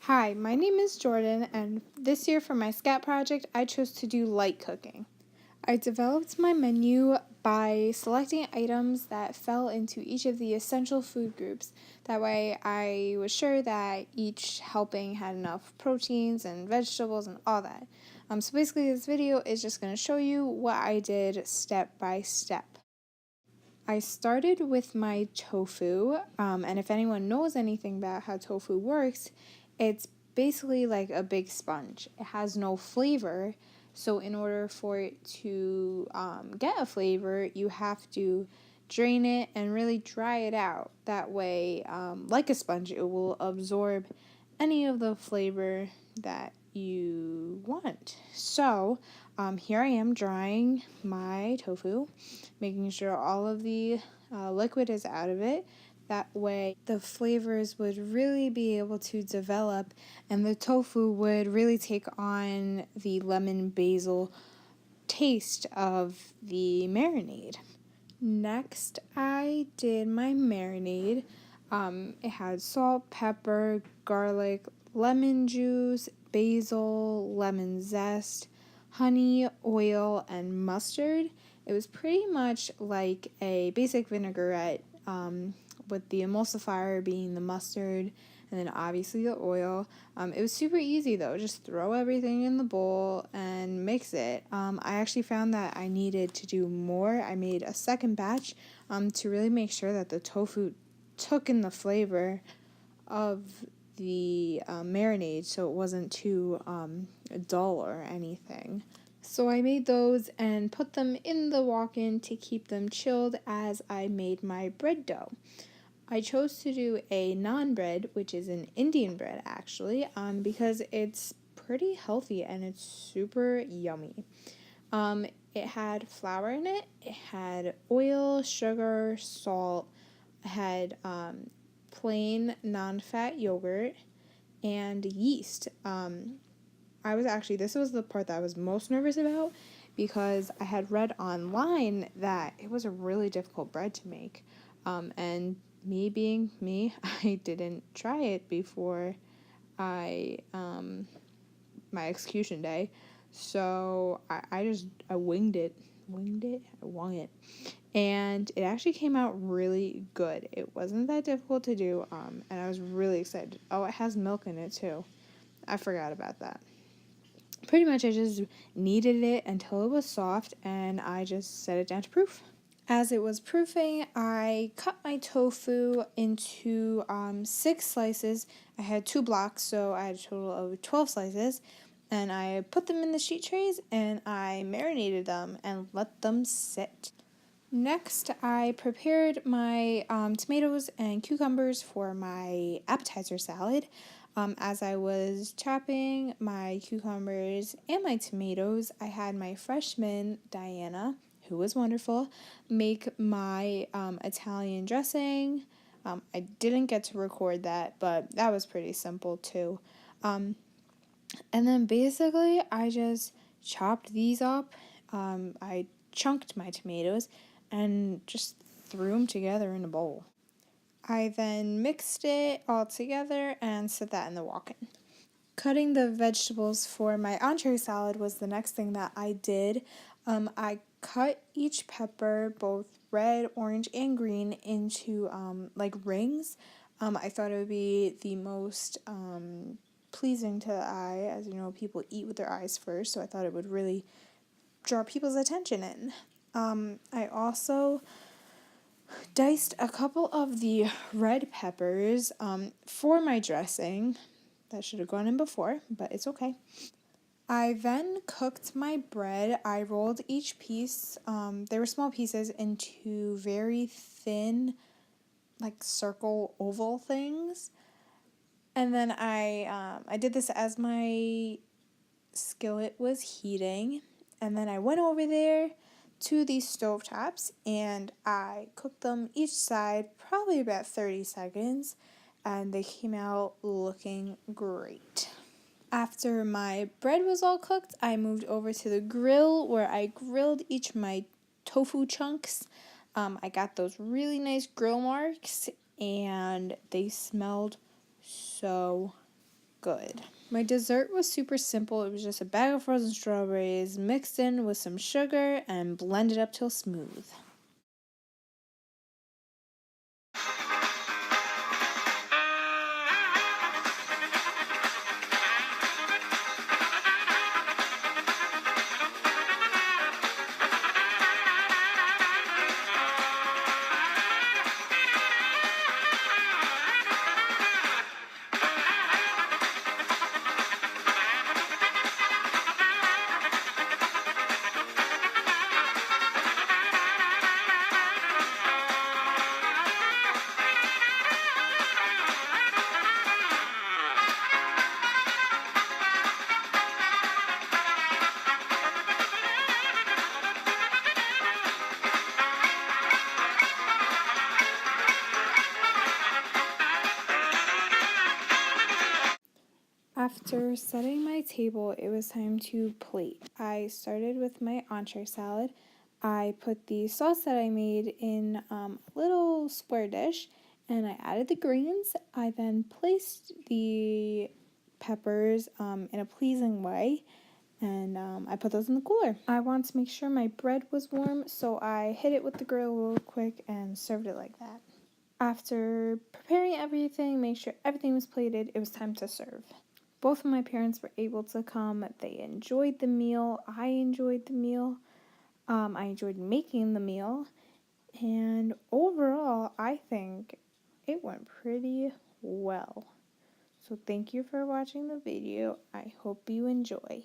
Hi, my name is Jordan, and this year for my SCAT project, I chose to do light cooking. I developed my menu by selecting items that fell into each of the essential food groups. That way, I was sure that each helping had enough proteins and vegetables and all that. So basically, this video is just going to show you what I did step by step. I started with my tofu, and if anyone knows anything about how tofu works, it's basically like a big sponge. It has no flavor, so in order for it to get a flavor, you have to drain it and really dry it out. That way, like a sponge, it will absorb any of the flavor that you want. So, here I am drying my tofu, making sure all of the liquid is out of it. That way, the flavors would really be able to develop, and the tofu would really take on the lemon basil taste of the marinade. Next, I did my marinade. It had salt, pepper, garlic, lemon juice, basil, lemon zest, honey, oil, and mustard. It was pretty much like a basic vinaigrette, with the emulsifier being the mustard and then obviously the oil. It was super easy though, just throw everything in the bowl and mix it. I actually found that I needed to do more. I made a second batch to really make sure that the tofu took in the flavor of the marinade so it wasn't too dull or anything. So I made those and put them in the walk-in to keep them chilled as I made my bread dough. I chose to do a naan bread, which is an Indian bread actually, because it's pretty healthy and it's super yummy. It had flour in it, it had oil, sugar, salt, it had plain non-fat yogurt, and yeast. This was the part that I was most nervous about because I had read online that it was a really difficult bread to make. And me being me, I didn't try it before I my execution day. So I winged it. I wung it. And it actually came out really good. It wasn't that difficult to do, and I was really excited. Oh, it has milk in it too. I forgot about that. Pretty much I just kneaded it until it was soft and I just set it down to proof. As it was proofing, I cut my tofu into 6 slices. I had 2 blocks, so I had a total of 12 slices. And I put them in the sheet trays and I marinated them and let them sit. Next, I prepared my tomatoes and cucumbers for my appetizer salad. As I was chopping my cucumbers and my tomatoes, I had my freshman, Diana, who was wonderful, make my Italian dressing. I didn't get to record that, but that was pretty simple too. And then basically, I just chopped these up. I chunked my tomatoes and just threw them together in a bowl. I then mixed it all together and set that in the walk-in. Cutting the vegetables for my entree salad was the next thing that I did. I cut each pepper, both red, orange, and green, into like rings. I thought it would be the most pleasing to the eye. As you know, people eat with their eyes first, so I thought it would really draw people's attention in. I also diced a couple of the red peppers for my dressing. That should have gone in before, but it's okay. I then cooked my bread. I rolled each piece, they were small pieces, into very thin, like circle oval things. And then I did this as my skillet was heating. And then I went over there to these stovetops and I cooked them each side probably about 30 seconds. And they came out looking great. After my bread was all cooked, I moved over to the grill where I grilled each of my tofu chunks. I got those really nice grill marks and they smelled so good. My dessert was super simple. It was just a bag of frozen strawberries mixed in with some sugar and blended up till smooth. After setting my table, it was time to plate. I started with my entree salad. I put the sauce that I made in a little square dish and I added the greens. I then placed the peppers in a pleasing way and I put those in the cooler. I wanted to make sure my bread was warm, so I hit it with the grill real quick and served it like that. After preparing everything, make sure everything was plated, it was time to serve. Both of my parents were able to come. They enjoyed the meal. I enjoyed the meal. I enjoyed making the meal. And overall, I think it went pretty well. So thank you for watching the video. I hope you enjoy.